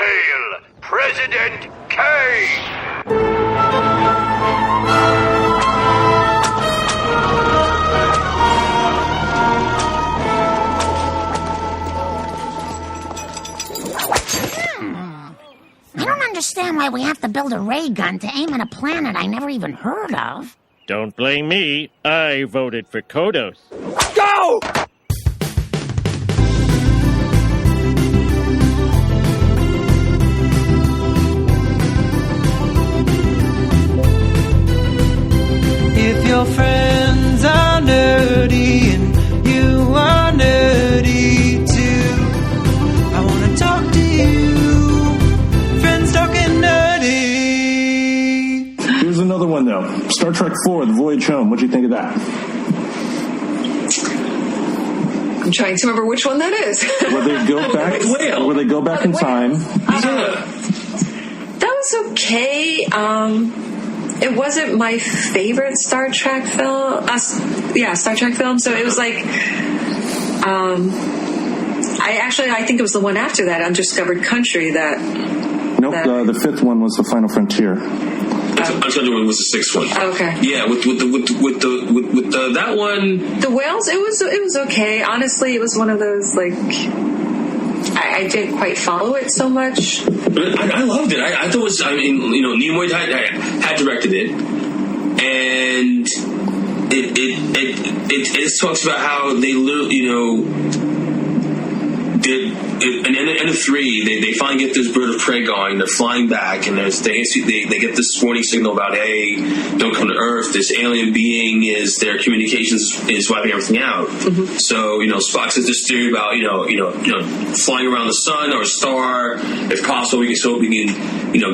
Hail President Kane! I don't understand why we have to build a ray gun to aim at a planet I never even heard of. Don't blame me. I voted for Kodos. Go! If your friends are nerdy and you are nerdy too, I want to talk to you. Friends talking nerdy. Here's another one, though. Star Trek IV, The Voyage Home. What'd you think of that? I'm trying to remember which one that is. Where they go back, where they go back in time. That was okay. It wasn't my favorite Star Trek film. Star Trek film. So it was like, I think it was the one after that, Undiscovered Country. Nope, the fifth one was The Final Frontier. Undiscovered one was the sixth one. Okay. Yeah, with that one. The whales. It was okay. Honestly, it was one of those like. I didn't quite follow it so much. But I loved it. I thought it was, Nimoy had directed it. And it talks about how they did, in the 3, they finally get this bird of prey going. They're flying back, and they get this warning signal about, hey, don't come to Earth. This alien being their communications is wiping everything out. Mm-hmm. So Spock says this theory about flying around the sun or a star, if possible, we can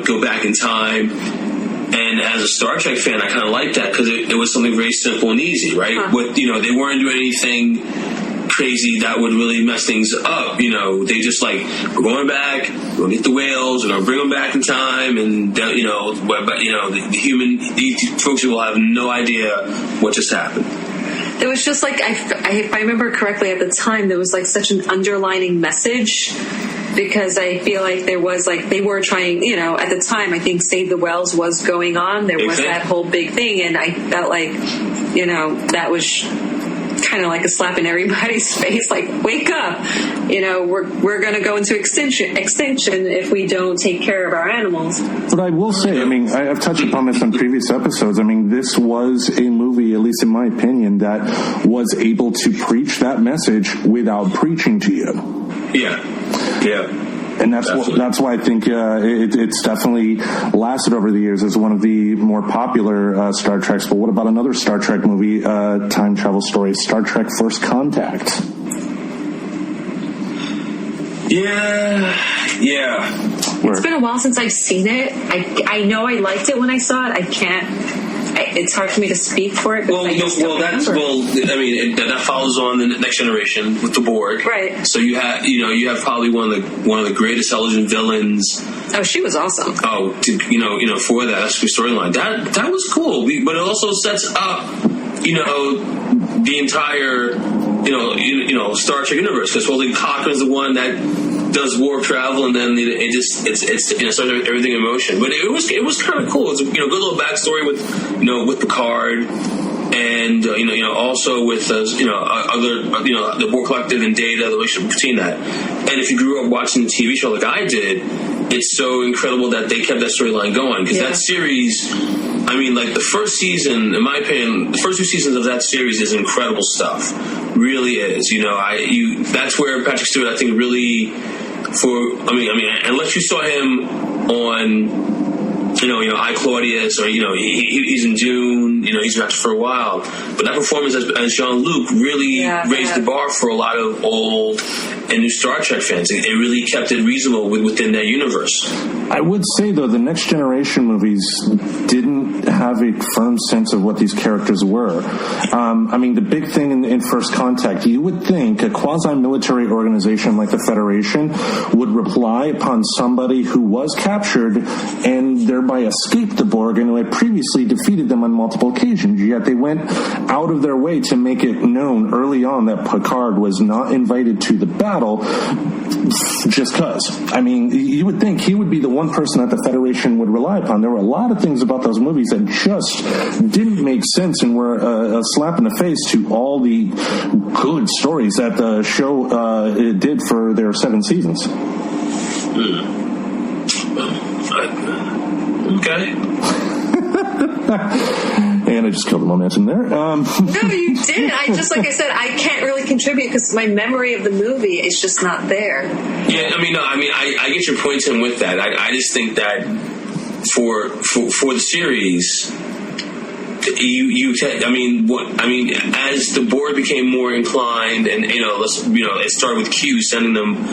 go back in time. And as a Star Trek fan, I kind of liked that because it was something very simple and easy, right? Huh. They weren't doing anything crazy that would really mess things up. They just we're going back, we're gonna get the whales, we're gonna bring them back in time, and these folks will have no idea what just happened. It was just if I remember correctly at the time, there was such an underlining message, because I feel like there was they were trying, at the time, I think Save the Whales was going on. There was that whole big thing, and I felt that was kind of like a slap in everybody's face, wake up, we're going to go into extinction if we don't take care of our animals. But I will say, I've touched upon this on previous episodes. This was a movie, at least in my opinion, that was able to preach that message without preaching to you. Yeah. And that's why I think it's definitely lasted over the years as one of the more popular Star Treks. But what about another Star Trek movie, time travel story, Star Trek First Contact? Yeah. It's been a while since I've seen it. I know I liked it when I saw it. It's hard for me to speak for it. That follows on the Next Generation with the Borg, right? So you have probably one of the greatest television villains. Oh, she was awesome. Oh, for that's the storyline. That was cool, but it also sets up, the entire, Star Trek universe, because Cochrane's the one that does warp travel, and then it starts everything in motion. But it was kind of cool. It's good little backstory with Picard, and also with other the Borg Collective and Data, the relationship between that. And if you grew up watching the TV show like I did, it's so incredible that they kept that storyline going, because that series. The first season, in my opinion, the first 2 seasons of that series is incredible stuff. Really is. That's where Patrick Stewart, I think, really unless you saw him on, I, Claudius, or, he's in Dune, he's been active for a while. But that performance as Jean-Luc really raised the bar for a lot of old and new Star Trek fans. It really kept it reasonable within that universe. I would say, though, the Next Generation movies didn't have a firm sense of what these characters were. The big thing in First Contact, you would think a quasi-military organization like the Federation would rely upon somebody who was captured and thereby escaped the Borg and who had previously defeated them on multiple occasions. Yet they went out of their way to make it known early on that Picard was not invited to the battle. battle just cause. I mean, you would think he would be the one person that the Federation would rely upon. There were a lot of things about those movies that just didn't make sense and were a slap in the face to all the good stories that the show did for their 7 seasons. Okay. And I just killed the momentum there. No, you didn't. I said, I can't really contribute because my memory of the movie is just not there. Yeah, I get your point, Tim, with that. I just think that for the series, as the board became more inclined, and it started with Q sending them,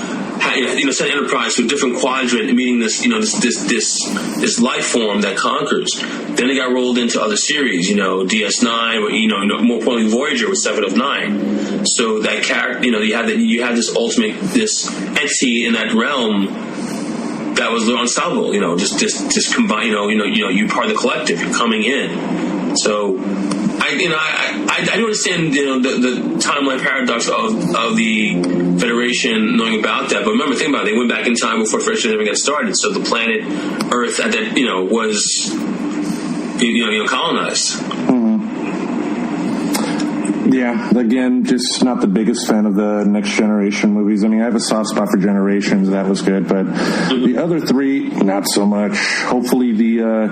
send Enterprise to a different quadrant, meaning this this life form that conquers. Then it got rolled into other series, DS9, or more importantly Voyager with 7 of 9. So that character, you had this entity in that realm that was unstoppable. Just combine. You're part of the collective. You're coming in. So, I do understand, the timeline paradox of the Federation knowing about that. But remember, think about it. They went back in time before Federation even got started. So the planet Earth at that, was, colonized. Yeah, again, just not the biggest fan of the Next Generation movies. I mean, I have a soft spot for Generations. That was good. But the other 3, not so much. Hopefully the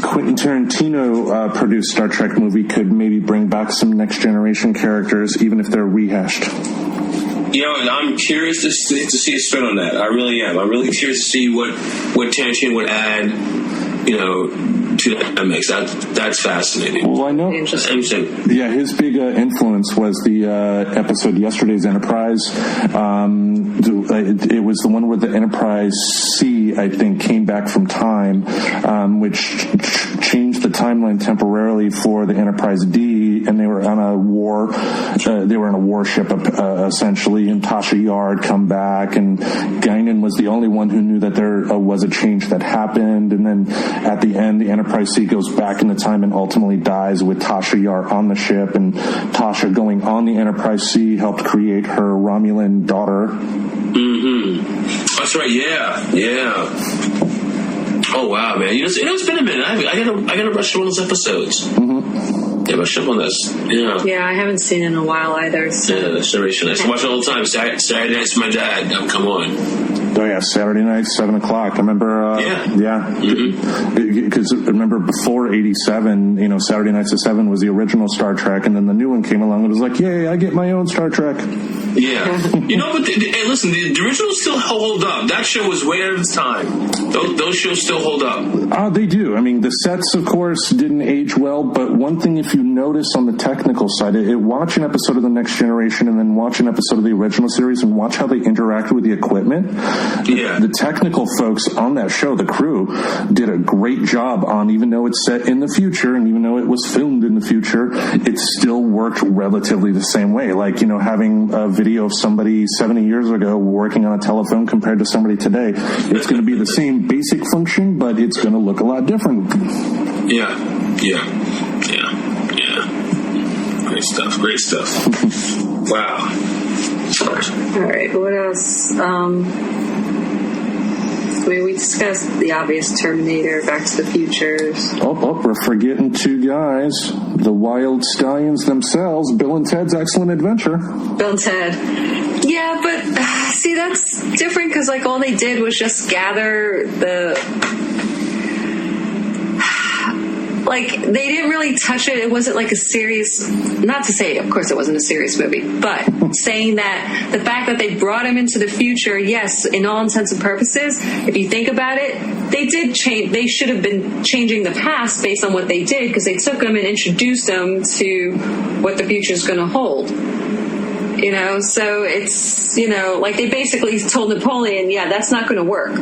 Quentin Tarantino produced Star Trek movie could maybe bring back some Next Generation characters, even if they're rehashed. I'm curious to see a spin on that. I really am. I'm really curious to see what Tarantino would add, to that mix. That's fascinating. Well, I know. Interesting. Yeah, his big influence was the episode Yesterday's Enterprise. It was the one where the Enterprise C, I think, came back from time, which changed the timeline temporarily for the Enterprise D, and they were on a war. They were in a warship, essentially, and Tasha Yar had come back, and Guinan was the only one who knew that there was a change that happened. And then at the end, the Enterprise C goes back in the time and ultimately dies with Tasha Yar on the ship, and Tasha going on the Enterprise C helped create her Romulan daughter. That's right. Yeah. Oh wow, man! It's been a minute. I gotta brush up on those episodes. Yeah, brush up on this. Yeah, I haven't seen it in a while either. So. Yeah, Generation. I used to watch it all the time. Saturday nights with my dad. Come on. Oh yeah, Saturday night, 7 o'clock. I remember. Because remember before '87, Saturday nights at 7 was the original Star Trek, and then the new one came along and it was like, yay, I get my own Star Trek. Yeah, but hey, listen, the originals still hold up. That show was way out of its time. Those shows still hold up. They do. I mean, the sets, of course, didn't age well, but one thing, if you notice on the technical side, watch an episode of The Next Generation and then watch an episode of the original series and watch how they interact with the equipment. Yeah. The technical folks on that show, the crew, did a great job on, even though it's set in the future and even though it was filmed in the future, it still worked relatively the same way. Like, having a video of somebody 70 years ago working on a telephone compared to somebody today, it's going to be the same basic function, but it's going to look a lot different. Yeah. Great stuff. Wow. All right, what else? We discussed the obvious Terminator, Back to the Futures. We're forgetting 2 guys. The Wild Stallions themselves, Bill and Ted's Excellent Adventure. Bill and Ted. Yeah, but see, that's different because all they did was just gather the... they didn't really touch it. It wasn't like a serious, not to say, of course it wasn't a serious movie, but saying that the fact that they brought him into the future, yes, in all intents and purposes, if you think about it, they did change. They should have been changing the past based on what they did, because they took him and introduced him to what the future is going to hold. So it's, they basically told Napoleon, yeah, that's not going to work.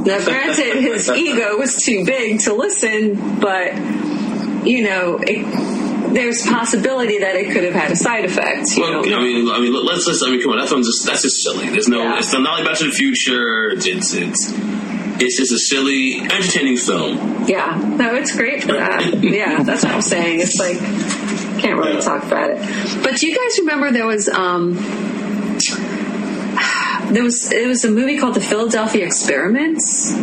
Now, granted, his ego was too big to listen, but, there's possibility that it could have had a side effect. Come on, that's just silly. There's no, it's not like Back to the Future. It's just a silly, entertaining film. Yeah, no, it's great for that. Yeah, that's what I'm saying. It's can't really talk about it. But do you guys remember there was, It was a movie called The Philadelphia Experiments.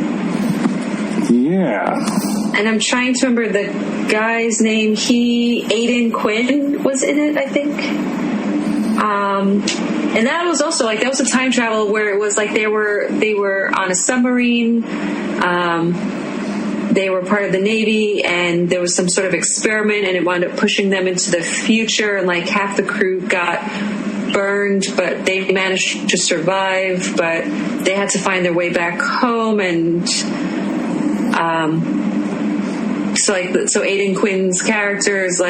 Yeah. And I'm trying to remember the guy's name. Aidan Quinn was in it, I think. And that was also that was a time travel where it was they were on a submarine. They were part of the Navy, and there was some sort of experiment, and it wound up pushing them into the future, and half the crew got burned, but they managed to survive, but they had to find their way back home, and so Aidan Quinn's character is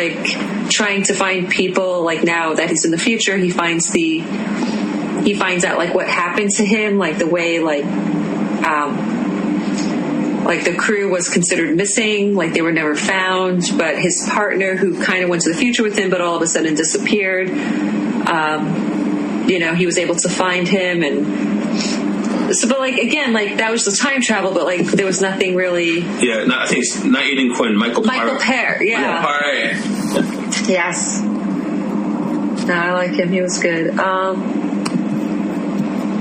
trying to find people. Now that he's in the future, he finds out what happened to him, the way the crew was considered missing, they were never found, but his partner, who kind of went to the future with him but all of a sudden disappeared, he was able to find him. And so, but again, that was the time travel, but there was nothing really. Yeah, I think it's not Aidan Quinn, Michael Paré. Yeah. Paré. Yes. No, I like him. He was good.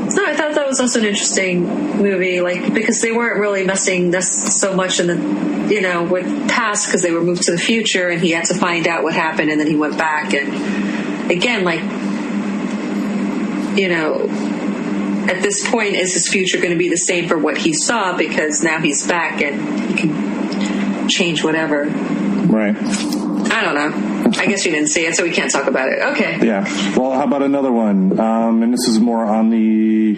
No, I thought that was also an interesting movie, because they weren't really messing so much in the, with past, because they were moved to the future, and he had to find out what happened, and then he went back, and again, at this point, is his future going to be the same for what he saw, because now he's back and he can change whatever. Right. I don't know. I guess you didn't see it, so we can't talk about it. Okay. Yeah. Well, how about another one? And this is more on the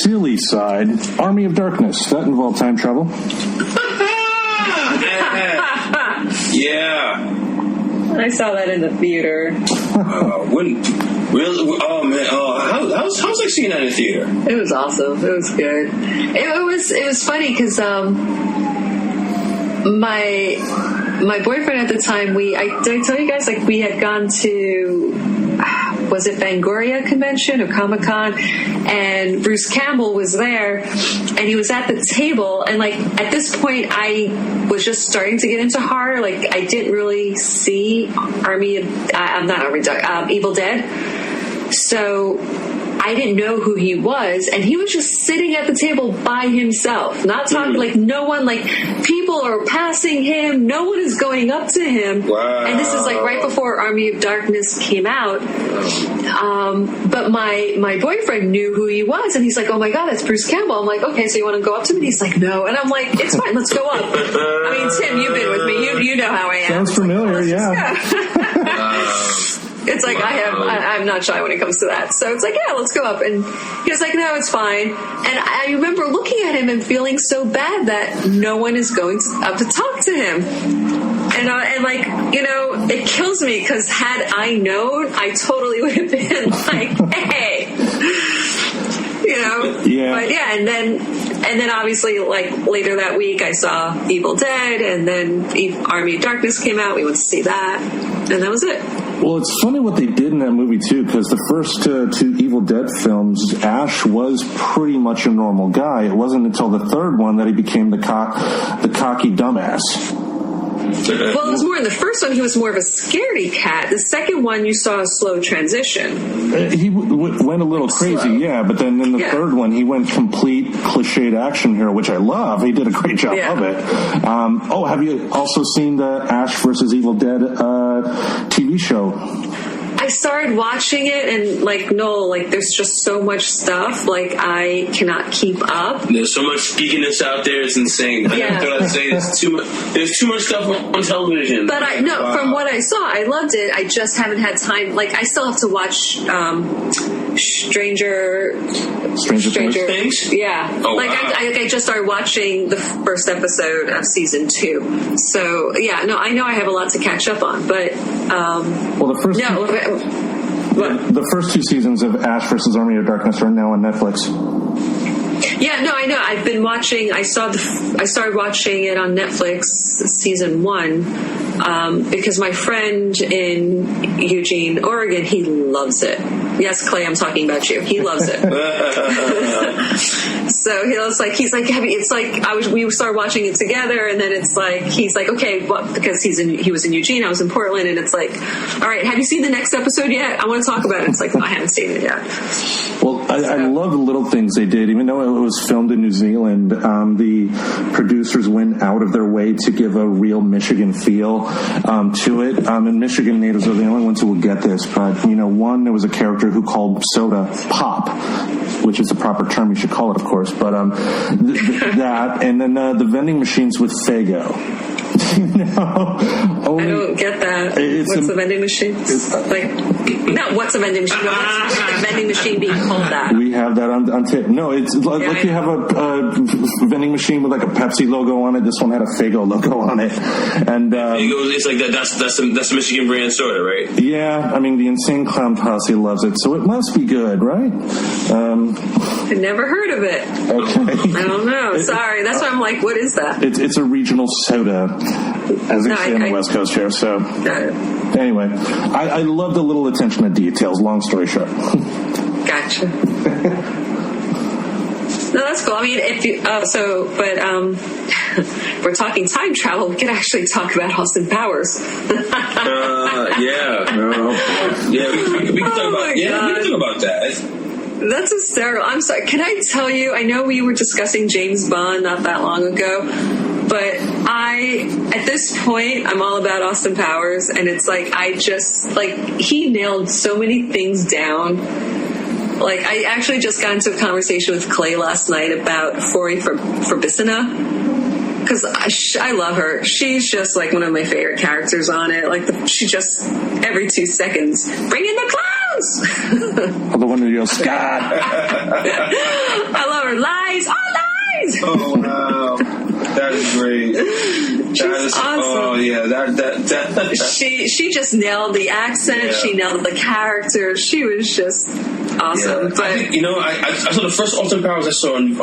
silly side. Army of Darkness. That involved time travel. Yeah. I saw that in the theater. Really? Oh man! How's seeing that in the theater? It was awesome. It was good. It was funny because my boyfriend at the time, did I tell you guys, we had gone to, was it Fangoria Convention or Comic-Con, and Bruce Campbell was there, and he was at the table, and at this point I was just starting to get into horror. I didn't really see Evil Dead, so I didn't know who he was, and he was just sitting at the table by himself, not talking, no one, people are passing him, no one is going up to him. Wow. And this is right before Army of Darkness came out. But my boyfriend knew who he was, and he's like, oh my God, that's Bruce Campbell. I'm like, okay, so you want to go up to him? And he's like, no. And I'm like, it's fine, let's go up. I mean, Tim, you've been with me, you know how I am. Sounds familiar, yeah. It's I'm not shy when it comes to that. So it's yeah, let's go up. And he was like, no, it's fine. And I remember looking at him and feeling so bad that no one is going up to talk to him. And it kills me, because had I known, I totally would have been hey. Yeah. But yeah, and then obviously later that week I saw Evil Dead, and then Army of Darkness came out. We went to see that, and that was it. Well, it's funny what they did in that movie too, because the first two Evil Dead films, Ash was pretty much a normal guy. It wasn't until the third one that he became the cocky dumbass. Well, it was more in the first one, he was more of a scaredy cat. The second one, you saw a slow transition. He went a little crazy, slow. Yeah, but then in the third one, he went complete cliched action hero, which I love. He did a great job of it. Have you also seen the Ash vs. Evil Dead TV show? I started watching it, and Noel, there's just so much stuff. I cannot keep up. There's so much geekiness out there; it's insane. Yeah. I would say there's too much stuff on television. But from what I saw, I loved it. I just haven't had time. I still have to watch Stranger Things. Yeah. Oh, wow. I just started watching the first episode of season 2. So yeah, no, I know I have a lot to catch up on, but the first 2 seasons of Ash vs. Army of Darkness are now on Netflix. Yeah, no, I know. I've been watching. I started watching it on Netflix, season 1, because my friend in Eugene, Oregon, he loves it. Yes, Clay, I'm talking about you. He loves it. So we started watching it together, and then it's he's like, okay, because he was in Eugene, I was in Portland, and it's all right, have you seen the next episode yet? I want to talk about it. It's no, I haven't seen it yet. Well, I love the little things they did. Even though it was filmed in New Zealand, the producers went out of their way to give a real Michigan feel to it. And Michigan natives are the only ones who will get this. But, one, there was a character who called soda pop, which is the proper term you should call it, of course. But that, and then the vending machines with Faygo. I don't get that. What's a vending machine? Not what's a vending machine. What's the vending machine being called that? We have that on tape. No, it's like you have a vending machine with like a Pepsi logo on it. This one had a Faygo logo on it, and it's like that. That's the Michigan brand soda, right? Yeah, I mean the Insane Clown Posse loves it, so it must be good, right? I never heard of it. Okay, I don't know. Sorry, that's why I'm like, what is that? It's a regional soda, as they say on the West Coast here. So anyway, I love the little attention to details. Long story short. Gotcha. No, that's cool. I mean, if you we're talking time travel, we could actually talk about Austin Powers. We can talk about that. That's hysterical. I'm sorry. Can I tell you? I know we were discussing James Bond not that long ago, but at this point, I'm all about Austin Powers, and it's like he nailed so many things down. Like, I actually just got into a conversation with Clay last night about Fori Forbissina, because I love her. She's just like one of my favorite characters on it. Like, she just every 2 seconds, bring in the clowns. The one who yells, Scott. I love her. Lies, all lies. Oh wow. That is great. She's awesome. Oh yeah, that. She just nailed the accent. Yeah. She nailed the character. She was just awesome. Yeah. But I saw the first Austin Powers I saw on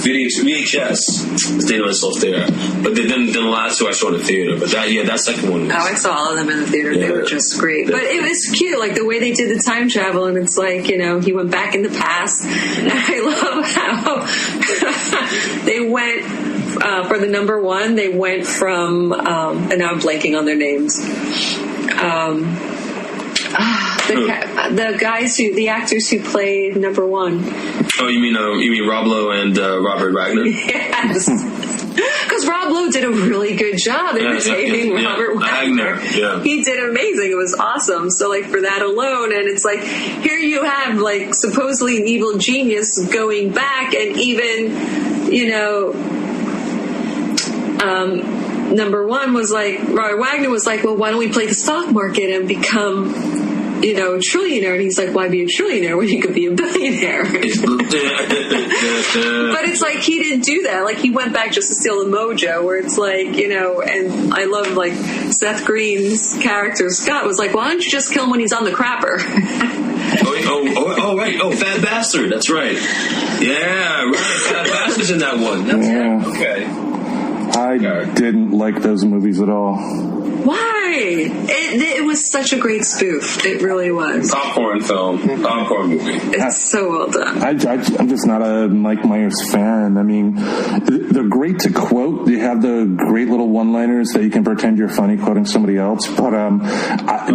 VHS. The data myself there, but then the last two I saw in the theater. But that second one. I saw all of them in the theater. Yeah. They were just great. But it was cute, like the way they did the time travel, and it's like he went back in the past. And I love how they went. For the number one, they went from, and now I'm blanking on their names. The actors who played number one. Oh, you mean Rob Lowe and Robert Wagner? Yes. Because Rob Lowe did a really good job imitating Robert Wagner. Yeah. He did amazing. It was awesome. So, like, for that alone, and it's like, here you have, like, supposedly an evil genius going back, and even, number one was like, Robert Wagner was like, well, why don't we play the stock market and become, a trillionaire? And he's like, why be a trillionaire when you could be a billionaire? But it's like, he didn't do that. Like, he went back just to steal the mojo, where it's like, and I love, like, Seth Green's character, Scott, was like, why don't you just kill him when he's on the crapper? Right. Oh, Fat Bastard. That's right. Yeah, right. Fat Bastard's in that one. That's right. Okay. I didn't like those movies at all. Why? It was such a great spoof. It really was. Popcorn film. Popcorn movie. It's so well done. I'm just not a Mike Myers fan. I mean, they're great to quote. They have the great little one-liners that you can pretend you're funny quoting somebody else. But I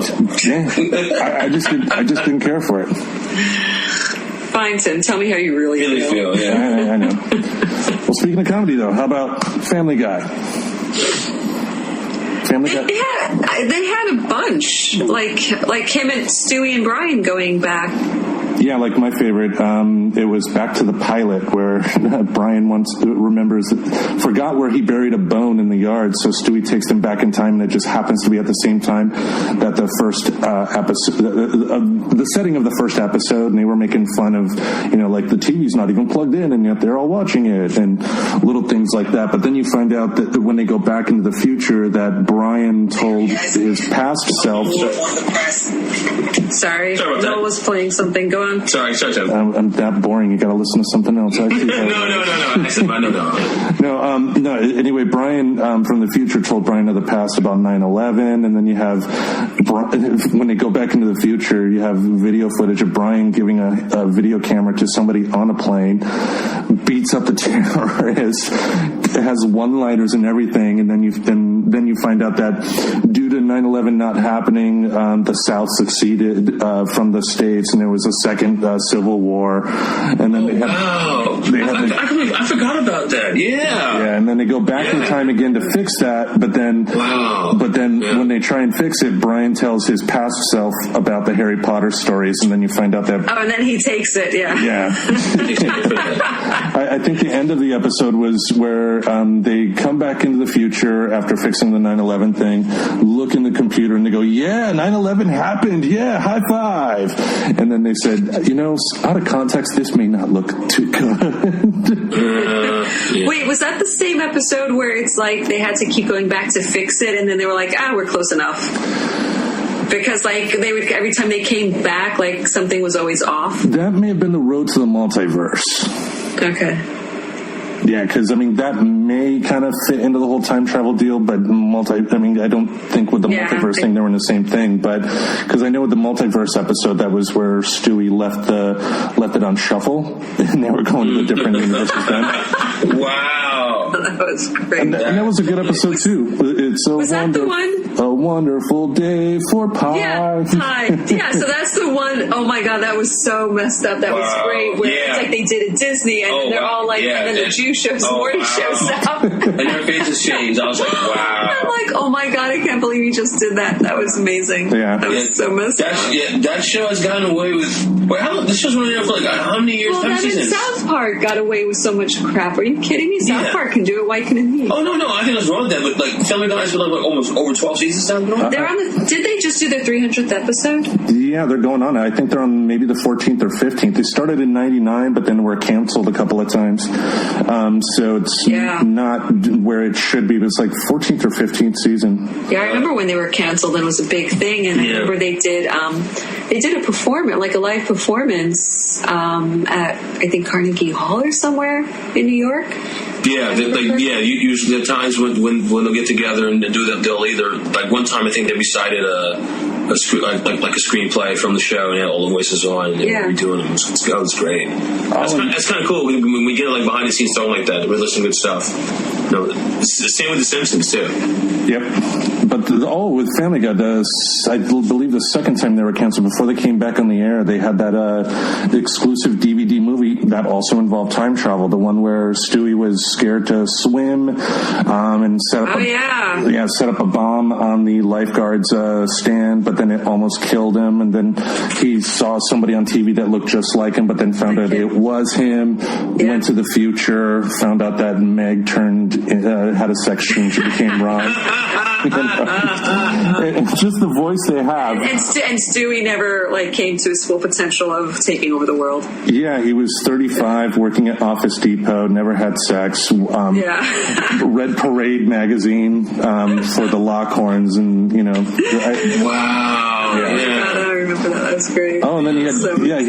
just didn't care for it. Fine, Tim. Tell me how you really feel. Yeah, I know. Well, speaking of comedy, though, how about Family Guy? They had a bunch, like him and Stewie and Brian going back. Yeah, like my favorite, it was Back to the Pilot, where Brian forgot where he buried a bone in the yard, so Stewie takes them back in time, and it just happens to be at the same time that the first episode, the setting of the first episode, and they were making fun of, like the TV's not even plugged in, and yet they're all watching it, and little things like that. But then you find out that when they go back into the future, that Brian told his past self. Sorry Noel was playing something. Go on. Sorry. I'm that boring. You got to listen to something else. No. I said no. Anyway, Brian from the future told Brian of the past about 9/11, and then you have when they go back into the future, you have video footage of Brian giving a video camera to somebody on a plane, beats up the terrorist, has one-liners and everything, and then then you find out that due to 9/11 not happening, the South seceded from the States, and there was a second Civil War. And then I forgot about that. Yeah, and then they go back in time again to fix that. But then, when they try and fix it, Brian tells his past self about the Harry Potter stories, and then you find out that. Oh, and then he takes it. Yeah. I think the end of the episode was where they come back into the future after fixing the 9/11 thing, look in the computer, and they go, "Yeah, 9/11 happened. Yeah, high five." And then they said, out of context, this may not look too good. Wait, was that the same episode where it's like they had to keep going back to fix it, and then they were like, we're close enough? Because they would, every time they came back, something was always off. That may have been the road to the multiverse. Okay. Yeah, because, that may kind of fit into the whole time travel deal, but I don't think with the multiverse thing they were in the same thing, but because I know with the multiverse episode, that was where Stewie left it on shuffle, and they were going to the different universes then. Wow. That was great. And that was a good episode, too. Was that the one? A wonderful day for pie. Yeah, pie. Yeah, so that's the one. Oh, my God, that was so messed up. That was great. Where it's like they did at Disney, and then they're all and then the Jew shows, Morty shows up. And their faces changed. I was like, wow. I'm like, oh my God, I can't believe you just did that. That was amazing. Yeah. That was so messed up. That show has gotten away with... This show's been on for how many years? Well, South Park got away with so much crap. Are you kidding me? South Park can do it. Why couldn't he? Oh, no, I think that's wrong with that. But, Family Guy's been almost over 12 seasons now. They're on did they just do their 300th episode? Yeah, they're going on. I think they're on maybe the 14th or 15th. They started in 99, but then were canceled a couple of times. So it's not where it should be, but it's 14th or 15th season. Yeah, I remember when they were canceled and it was a big thing, and I remember they did a performance, a live performance at, I think, Carnegie Hall or somewhere in New York. Yeah, usually the times when they'll get together and do that, they'll either, one time I think they recited a screenplay from the show and had all the voices on, and they were redoing them. That was great. That's kind of cool when we get behind the scenes stuff like that. We're listening to good stuff. It's the same with The Simpsons too. Yep. But with Family Guy, I believe the second time they were canceled, before they came back on the air, they had that exclusive DVD movie that also involved time travel. The one where Stewie was scared to swim and set up set up a bomb on the lifeguard's stand, but then it almost killed him. And then he saw somebody on TV that looked just like him, but then found out it was him. Went to the future, found out that Meg had a sex change and became Ron. It's just the voice they have. And Stewie never came to his full potential of taking over the world. Yeah, he was 35, working at Office Depot, never had sex. Read Parade magazine for the Lockhorns, and wow. Yeah. God, I remember that. That's great. Oh, and then he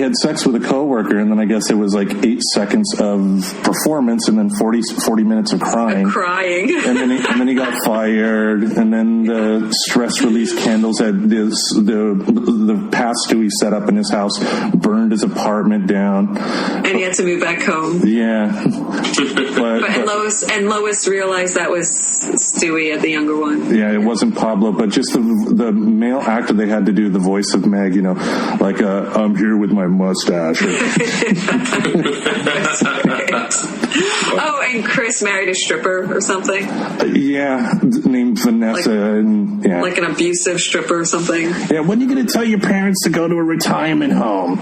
had sex with a coworker, and then I guess it was 8 seconds of performance, and then 40 minutes of crying. And then he got fired, and then the stress release candles at the past Stewie set up in his house burned his apartment down, and he had to move back home. Yeah, and Lois realized that was Stewie, the younger one. Yeah, it wasn't Pablo, but just the male actor they had to do the voice of Meg, I'm here with my mustache. Oh, and Chris married a stripper or something? Named Vanessa. Like an abusive stripper or something? Yeah, when are you going to tell your parents to go to a retirement home?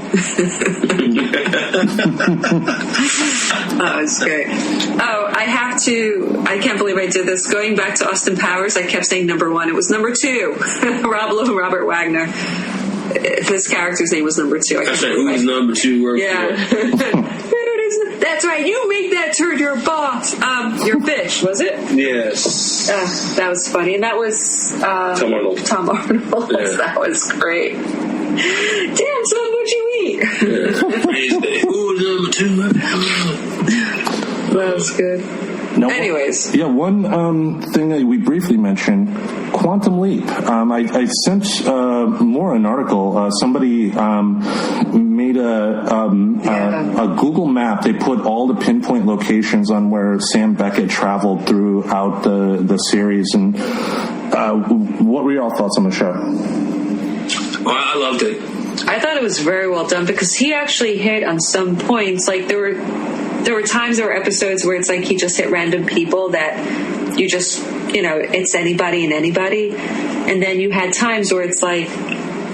Oh, it's great. Oh, I can't believe I did this. Going back to Austin Powers, I kept saying number 1. It was number 2. Robert Wagner. His character's name was number 2. That's right. Who's number 2 work for? That's right. You make that turd your boss. Your bitch, was it? Yes. That was funny. And that was Tom Arnold. Yeah. That was great. Damn, son, what'd you eat? Who's number 2? That was good. No, anyways. Yeah, one thing that we briefly mentioned, Quantum Leap. I sent Morah an article. Somebody made made a Google map. They put all the pinpoint locations on where Sam Beckett traveled throughout the series. And what were your thoughts on the show? Well, I loved it. I thought it was very well done because he actually hit on some points. Like there were times, there were episodes where it's like he just hit random people that you just, it's anybody and anybody. And then you had times where it's like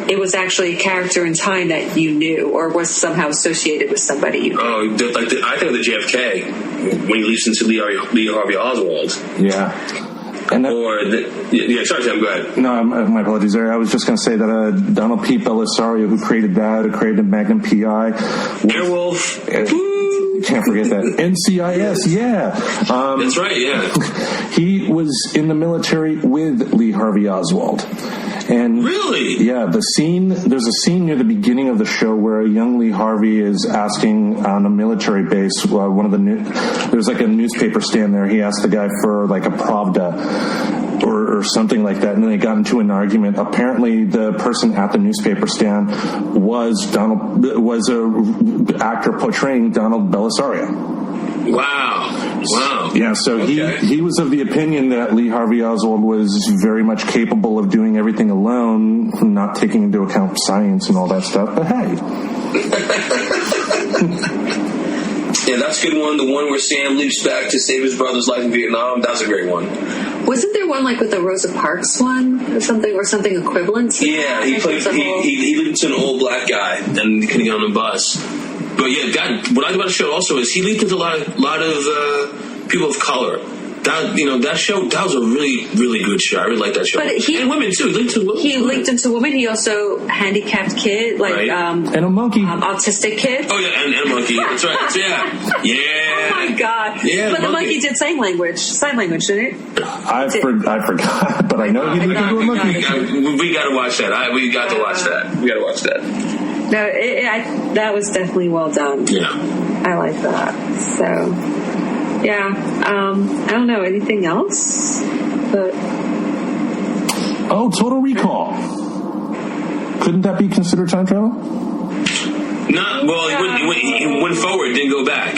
it was actually a character in time that you knew or was somehow associated with somebody you knew. Oh, I think of the JFK when he leaps into Lee Harvey Oswald. Yeah. And sorry, Sam, go ahead. No, my apologies there. I was just going to say that Donald P. Belisario, who created Magnum P.I. Airwolf. Can't forget that. NCIS, yeah. That's right, yeah. He was in the military with Lee Harvey Oswald. And really? Yeah, there's a scene near the beginning of the show where a young Lee Harvey is asking on a military base, there's like a newspaper stand there. He asked the guy for like a Pravda or something like that, and then they got into an argument. Apparently, the person at the newspaper stand was a actor portraying Donald Belisario. Wow. Yeah, so he was of the opinion that Lee Harvey Oswald was very much capable of doing everything alone, not taking into account science and all that stuff, but hey. Yeah, that's a good one. The one where Sam leaps back to save his brother's life in Vietnam, that's a great one. Wasn't there one like with the Rosa Parks one or something equivalent to that? He leaped to an old black guy and couldn't get on the bus. But yeah, what I like about the show also is he leaped into a lot of people of color. That show, that was a really, really good show. I really like that show. And women too. He linked into women. He also handicapped kid, right. And a monkey, autistic kid. Oh yeah, and a monkey. That's right. Yeah. Oh my god. Yeah. But the monkey did sign language, didn't it? I forgot, but I know he linked into a monkey. We got to watch that. We got to watch that. No, that was definitely well done. Yeah, I like that. So. Yeah, I don't know anything else, but Total Recall. Couldn't that be considered time travel? No, well, he went forward, didn't go back.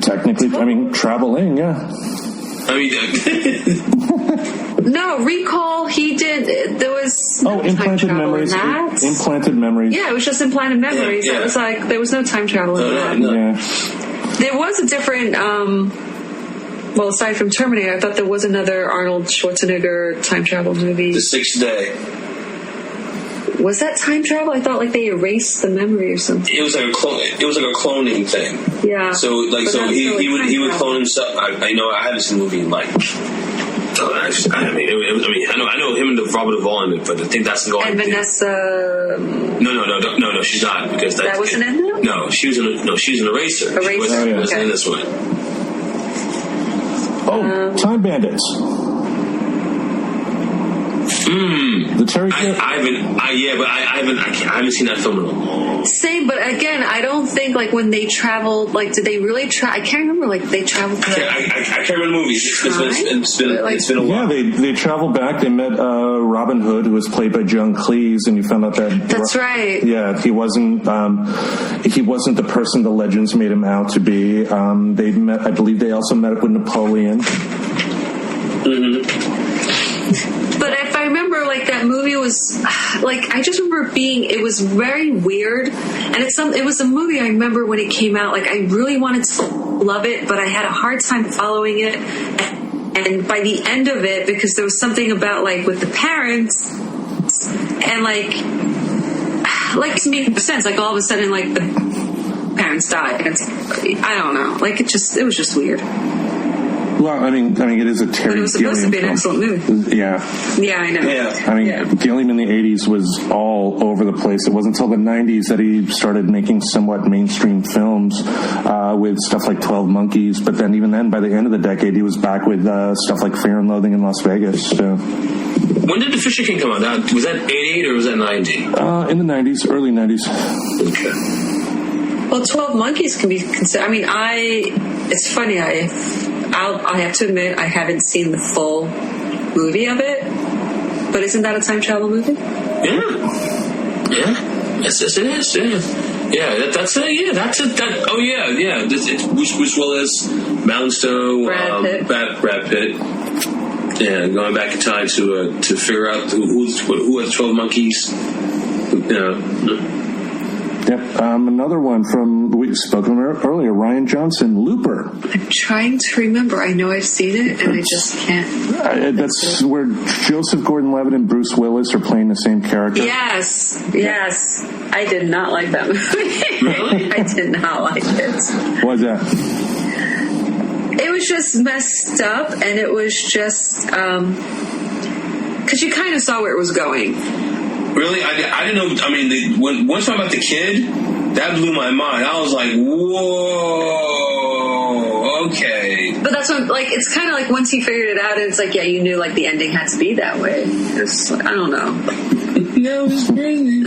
Technically, traveling, yeah. No, Recall, he did. There was no implanted memories. Implanted memories. Yeah, it was just implanted memories. Yeah. It was like there was no time travel in that. No. Yeah. There was a different, aside from Terminator, I thought there was another Arnold Schwarzenegger time travel movie. The Sixth Day. Was that time travel? I thought like they erased the memory or something. It was like a cloning thing. Yeah. So he would clone himself. I know I haven't seen the movie in like. I know him and the Robert Duvall in it, but I think that's going. And Vanessa. No, she's not because that wasn't in there. No, she was an Eraser. She wasn't in this one. Time Bandits. The Terry. I haven't seen that film at all. Same, but again, I don't think like when they traveled, like did they really I can't remember. Like they traveled. I can't remember the movies. It's been a while. Yeah, they traveled back. They met Robin Hood, who was played by John Cleese, and you found out that that's right. Yeah, he wasn't the person the legends made him out to be. They met. I believe they also met up with Napoleon. Mm-hmm. But if I remember, like that movie was like I just remember it was very weird, and it was a movie I remember when it came out. Like I really wanted to love it, but I had a hard time following it. And by the end of it, because there was something about like with the parents, and like it made sense. Like all of a sudden, like the parents died. I don't know. Like it was just weird. Well, I mean, it is a Terry Gilliam film. It was supposed to be an excellent movie. Yeah, I know. Yeah. Gilliam in the 80s was all over the place. It wasn't until the 90s that he started making somewhat mainstream films with stuff like 12 Monkeys. But then even then, by the end of the decade, he was back with stuff like Fear and Loathing in Las Vegas. So. When did The Fisher King come out? Was that 88 or was that 90? In the 90s, early 90s. Okay. Well, 12 Monkeys can be considered. It's funny. I have to admit, I haven't seen the full movie of it, but isn't that a time travel movie? Yeah. Yes, it is. Yeah, that's it. Yeah, that's it. Oh yeah. Bruce Willis, Malmsteen, Brad Pitt. Yeah, going back in time to figure out who are the 12 monkeys. Yep. Another one we spoke about earlier, Rian Johnson, Looper. I'm trying to remember. I know I've seen it, and I just can't. That's where Joseph Gordon-Levitt and Bruce Willis are playing the same character. Yes. I did not like that movie. Really? I did not like it. Why's that? It was just messed up, and it was just because you kind of saw where it was going. Really? I didn't know. I mean, when talking about the kid, that blew my mind. I was like, whoa, okay. But that's what, like, it's kind of like once he figured it out, and it's like, yeah, you knew, like, the ending had to be that way. It's, I don't know. That was crazy.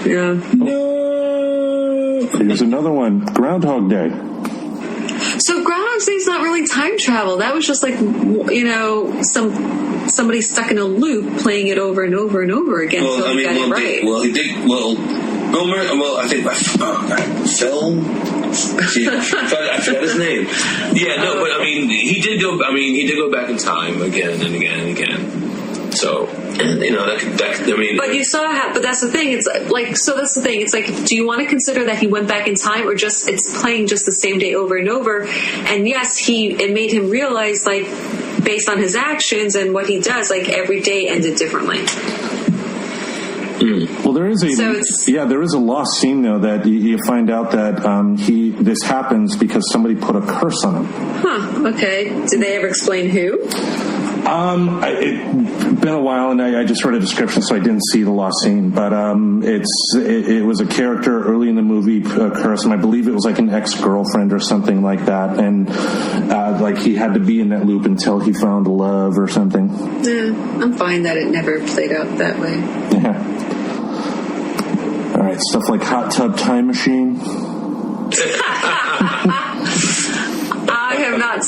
Yeah. No. Here's another one, Groundhog Day. So Groundhog Day's not really time travel. That was just like, somebody stuck in a loop playing it over and over and over again. Well, he got it right. He did. Well, Bill Murray. Well, I think Phil. I forgot his name. Yeah, no, but I mean, he did go. I mean, he did go back in time again and again and again. So, and that I mean. But you saw how. But that's the thing. It's like, so that's the thing. It's like, do you want to consider that he went back in time, or just it's playing just the same day over and over? And yes, it made him realize, like, based on his actions and what he does, like, every day ended differently. Well, there is there is a lost scene though that you find out that this happens because somebody put a curse on him. Huh. Okay. Did they ever explain who? It's been a while, and I just read a description, so I didn't see the lost scene. But it was a character early in the movie, curse, and I believe it was like an ex-girlfriend or something like that, and like he had to be in that loop until he found love or something. Yeah, I'm fine that it never played out that way. Yeah. All right, stuff like Hot Tub Time Machine.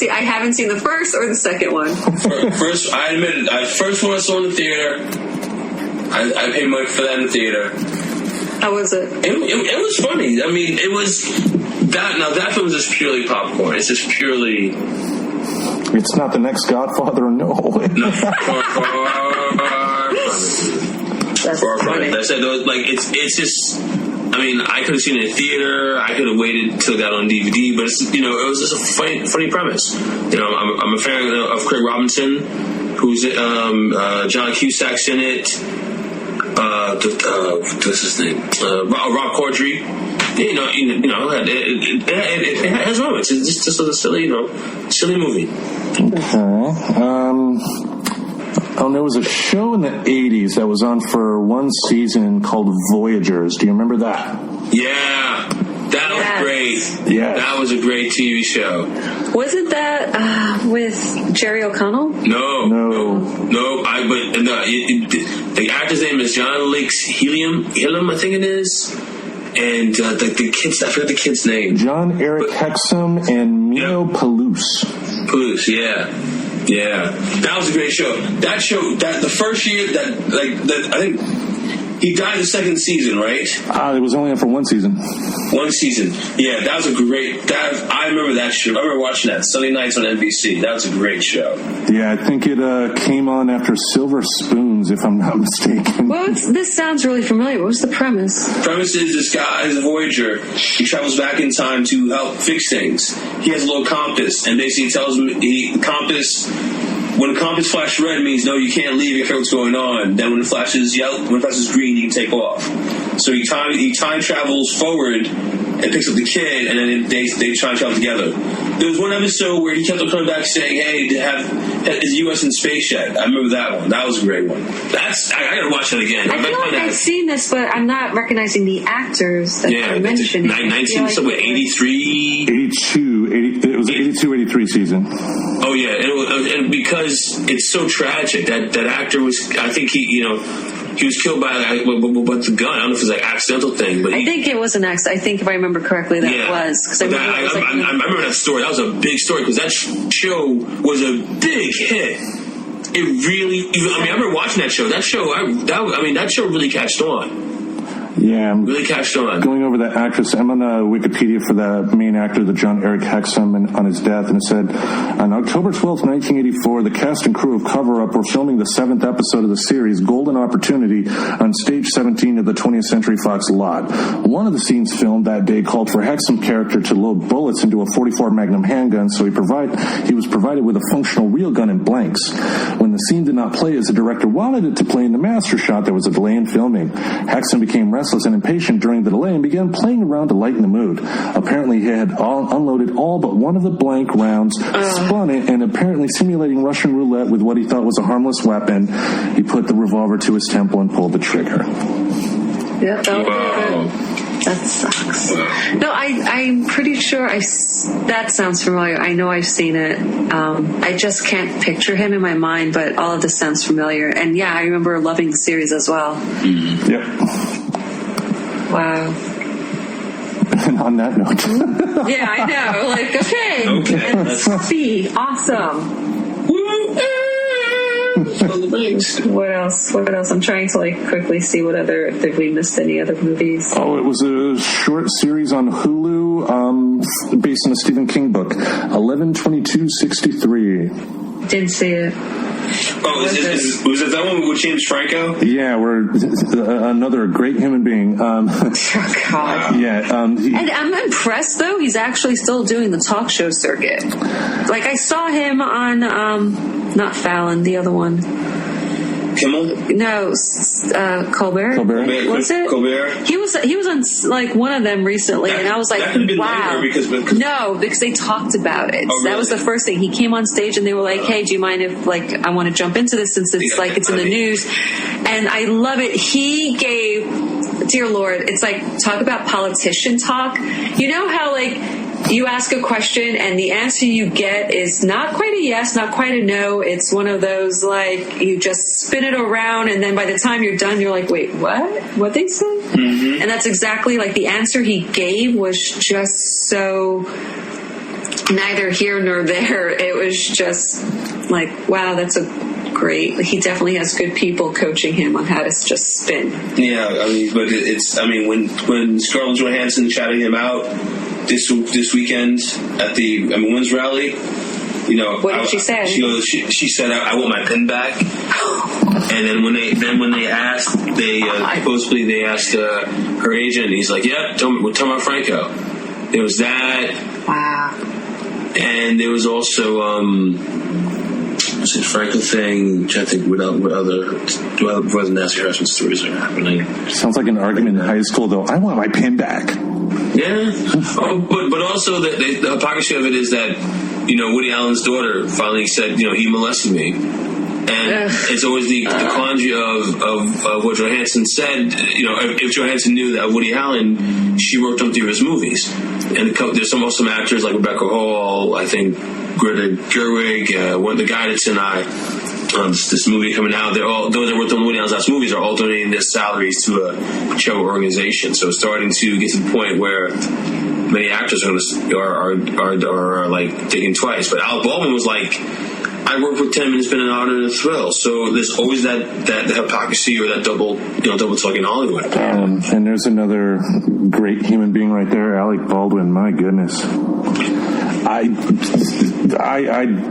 I haven't seen the first or the second one. First, I admit it. First one I saw in the theater. I paid money for that in the theater. How was it? It was funny. I mean, it was that. Now that film is just purely popcorn. It's just purely. It's not the next Godfather, no. That's funny. That's it. Like it's just. I mean, I could have seen it in theater. I could have waited till it got on DVD, but it's, it was just a funny premise. I'm a fan of Craig Robinson, who's John Cusack's in it. What's his name? Rob Corddry. It has moments. It's just a silly movie. Okay. There was a show in the 80s that was on for one season called Voyagers. Do you remember that? Yeah. That was great. Yeah. That was a great TV show. Wasn't that with Jerry O'Connell? No. The actor's name is John Lakes Helium, I think it is. And the kids, I forget the kid's name. John Eric Hexum and Mino Palouse. Palouse, yeah. Yeah, that was a great show. That show, the first year, I think he died the second season, right? It was only on for one season. One season. Yeah, that was a great. I remember that show. I remember watching that Sunday nights on NBC. That was a great show. Yeah, I think it came on after Silver Spoons, if I'm not mistaken. Well, this sounds really familiar. What was the premise? The premise is this guy is a Voyager. He travels back in time to help fix things. He has a little compass, and basically tells him when the compass flashes red, it means no, you can't leave. You figure what's going on. Then when it flashes yellow, when it flashes green, you can take off. So he time travels forward and picks up the kid, and then they try and travel together. There was one episode where he kept on coming back saying, "Hey, is the U.S. in space yet?" I remember that one. That was a great one. I gotta watch that again. I feel like I've seen this, but I'm not recognizing the actors that are mentioned. 1983, 82. It was 82-83 season. Oh yeah, and because it's so tragic that actor was. I think he was killed by the gun. I don't know if it was an accidental thing, but I think it was an accident. I think if I remember correctly, that was. Because I remember that story. That was a big story because that show was a big hit. It really. I remember watching that show. That show really catched on. Yeah, I'm really catched on. Going over that actress, I'm on Wikipedia for the main actor, the John Eric Hexum, and on his death, and it said, on October 12th, 1984, the cast and crew of Cover Up were filming the 7th episode of the series Golden Opportunity on Stage 17 of the 20th Century Fox lot. One of the scenes filmed that day called for Hexum's character to load bullets into a .44 Magnum handgun, so he was provided with a functional real gun and blanks. When the scene did not play as the director wanted it to play in the master shot, there was a delay in filming. Hexum became restless and impatient during the delay and began playing around to lighten the mood. Apparently he had unloaded all but one of the blank rounds, spun it, and apparently simulating Russian roulette with what he thought was a harmless weapon, he put the revolver to his temple and pulled the trigger. Yep. That sucks. No, I'm pretty sure that sounds familiar. I know I've seen it. I just can't picture him in my mind, but all of this sounds familiar. And yeah, I remember loving the series as well. Mm-hmm. Yep. Wow. And on that note. Yeah, I know. Like, okay. Let's see. Awesome. What else? I'm trying to like quickly see if we missed any other movies. Oh, it was a short series on Hulu, based on a Stephen King book, 11/22/63. Didn't see it. Oh, was it that one with James Franco? Yeah, we're another great human being. Oh, God. Yeah. And I'm impressed, though. He's actually still doing the talk show circuit. Like, I saw him on, not Fallon, the other one. Kimmel? No, Colbert. Was it? Colbert. He was on like one of them recently, and I was like, wow. No, because they talked about it. Oh, really? That was the first thing. He came on stage, and they were like, "Hey, do you mind if like I want to jump into this since it's it's in the news?" And I love it. He gave, dear Lord, it's like talk about politician talk. You know how like you ask a question and the answer you get is not quite a yes, not quite a no. It's one of those like you just spin it around, and then by the time you're done, you're like, wait, what? What they say? Mm-hmm. And that's exactly like the answer he gave was just so neither here nor there. It was just like, wow, that's a great. He definitely has good people coaching him on how to just spin. Yeah, I mean, but when Scarlett Johansson shouted him out this weekend at the women's rally, you know, what did she say? She said, "I want my pin back." And then when they asked, supposedly they asked her agent. He's like, "Yeah, tell me about Franco." There was that. Wow. And there was also Franco thing. I'm trying to think what other nasty harassment stories are happening. Sounds like an argument in high school, though. I want my pin back. Yeah. But also the hypocrisy of it is that, you know, Woody Allen's daughter finally said, you know, he molested me. And it's always the quandary of what Johansson said. You know, if Johansson knew that Woody Allen, she worked on 3 of his movies. And there's some actors like Rebecca Hall, I think Greta Gerwig, the guy that's in this movie coming out. Those that worked on Woody Allen's last movies are all donating their salaries to a charitable organization. So it's starting to get to the point where many actors are like thinking twice. But Alec Baldwin was like, I worked with Tim and it's been an honor and a thrill. So there's always that hypocrisy or that double talk in Hollywood. And there's another great human being right there, Alec Baldwin. My goodness. I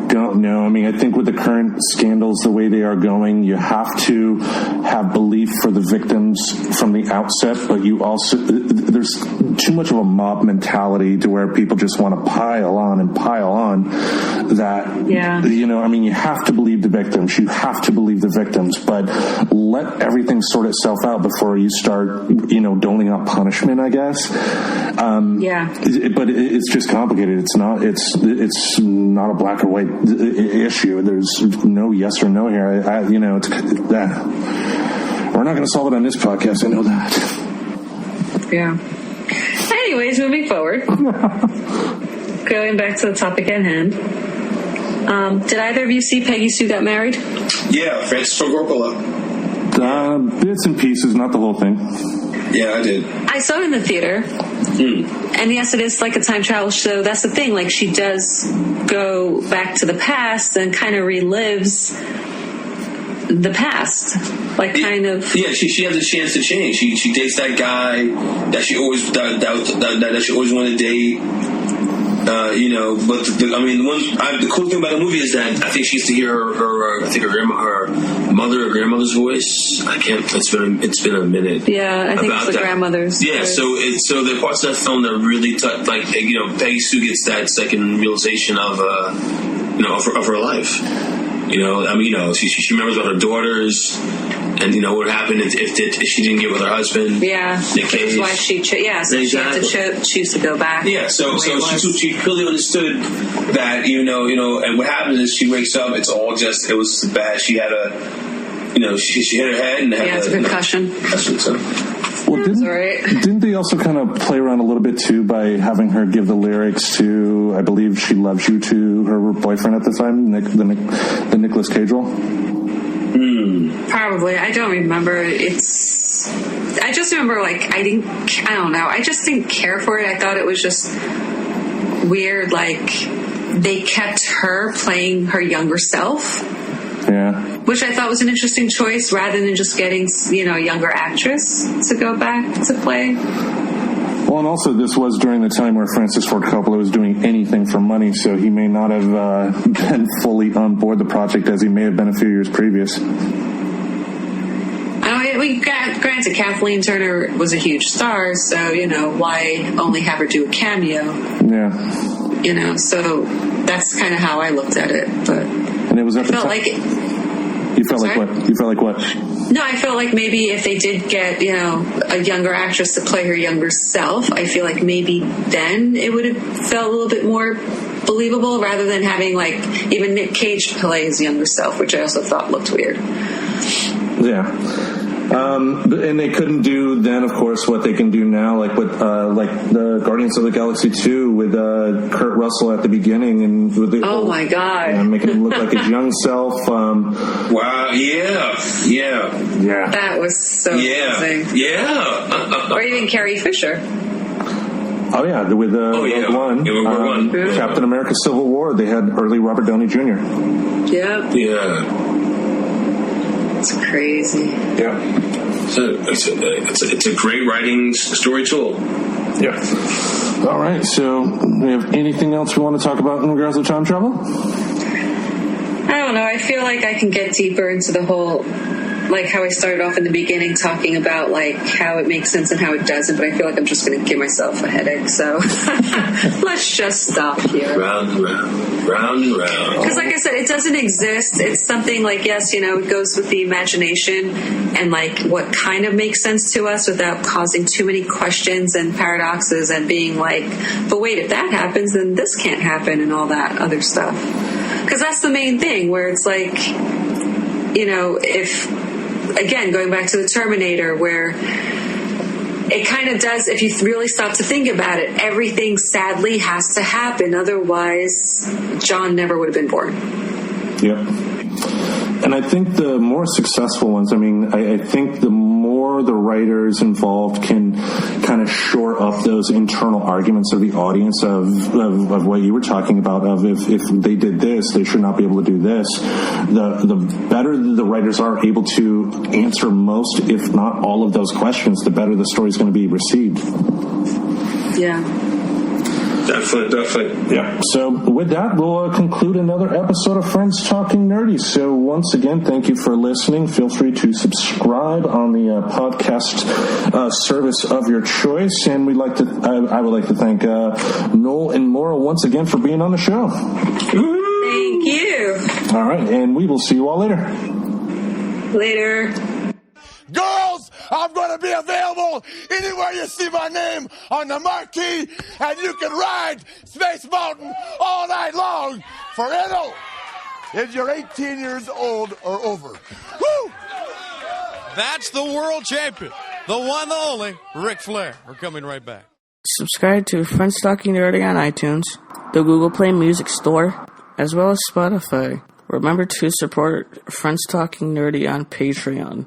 don't know. I mean, I think with the current scandals, the way they are going, you have to have belief for the victims from the outset, but you also, there's too much of a mob mentality to where people just want to pile on that, you know, I mean, you have to believe the victims. You have to believe the victims, but let everything sort itself out before you start, you know, doling out punishment, I guess. But it's just complicated. It's not a black or white issue. There's no yes or no here. You know, it's that we're not going to solve it on this podcast. I know that. Yeah. Anyways, moving forward, going back to the topic at hand. Did either of you see Peggy Sue Got Married? Yeah, Francis Ford Coppola. Bits and pieces, not the whole thing. Yeah, I did. I saw it in the theater. And yes, it is like a time travel show. That's the thing. Like, she does go back to the past and kind of relives the past, like kind of. Yeah, she has a chance to change. She dates that guy that she always that she always wanted to date. But the cool thing about the movie is that I think she used to hear her mother or grandmother's voice. I can't. It's been a minute. Yeah, I think it's the grandmother's. Yeah, voice. so the parts of that film that really touch, like Peggy Sue gets that second realization of her life. She remembers about her daughters. And what happened if she didn't get with her husband? Yeah, that's why she so exactly. She had to choose to go back. Yeah, so she clearly understood that and what happens is she wakes up. It was just bad. She had she hit her head and had it's a concussion. So. Well, didn't they also kind of play around a little bit too by having her give the lyrics to "I Believe She Loves You" to her boyfriend at the time, the Nicolas Cage role? Probably. I don't remember. I just remember, I don't know. I just didn't care for it. I thought it was just weird. They kept her playing her younger self. Yeah. Which I thought was an interesting choice rather than just getting, a younger actress to go back to play. Well, and also this was during the time where Francis Ford Coppola was doing anything for money, so he may not have been fully on board the project as he may have been a few years previous. Granted, Kathleen Turner was a huge star, so, why only have her do a cameo? Yeah. So that's kind of how I looked at it. But and it was at the time. You felt like what? You felt like what? No, I felt like maybe if they did get, a younger actress to play her younger self, I feel like maybe then it would have felt a little bit more believable rather than having, even Nick Cage play his younger self, which I also thought looked weird. Yeah. And they couldn't do then, of course, what they can do now, like the Guardians of the Galaxy 2 with Kurt Russell at the beginning, and with my God, making him look like his young self. Wow! Yeah. That was so amazing. Yeah. Or even Carrie Fisher. Oh yeah, with Rogue One, Captain America: Civil War. They had early Robert Downey Jr. Yeah. It's crazy. Yeah. It's a great writing story tool. Yeah. All right. So, do we have anything else we want to talk about in regards to time travel? I don't know. I feel like I can get deeper into the whole, how I started off in the beginning talking about, how it makes sense and how it doesn't, but I feel like I'm just going to give myself a headache, so let's just stop here. Round and round. Because like I said, it doesn't exist. It's something it goes with the imagination and, what kind of makes sense to us without causing too many questions and paradoxes and being but wait, if that happens, then this can't happen and all that other stuff. Because that's the main thing, where it's if... Again, going back to the Terminator, where it kind of does, if you really stop to think about it, everything sadly has to happen. Otherwise, John never would have been born. Yep. And I think the more successful ones, I think the more the writers involved can kind of shore up those internal arguments of the audience of what you were talking about, of if they did this, they should not be able to do this. The better the writers are able to answer most, if not all of those questions, the better the story is going to be received. Yeah. Definitely. Yeah. So with that, we'll conclude another episode of Friends Talking Nerdy. So once again, thank you for listening. Feel free to subscribe on the podcast service of your choice. And I would like to thank Noel and Morah once again for being on the show. Thank you. All right. And we will see you all later. Later. Girls, I'm going to be available anywhere you see my name on the marquee, and you can ride Space Mountain all night long for Edo if you're 18 years old or over. Woo! That's the world champion, the one, the only, Ric Flair. We're coming right back. Subscribe to Friends Talking Nerdy on iTunes, the Google Play Music Store, as well as Spotify. Remember to support Friends Talking Nerdy on Patreon.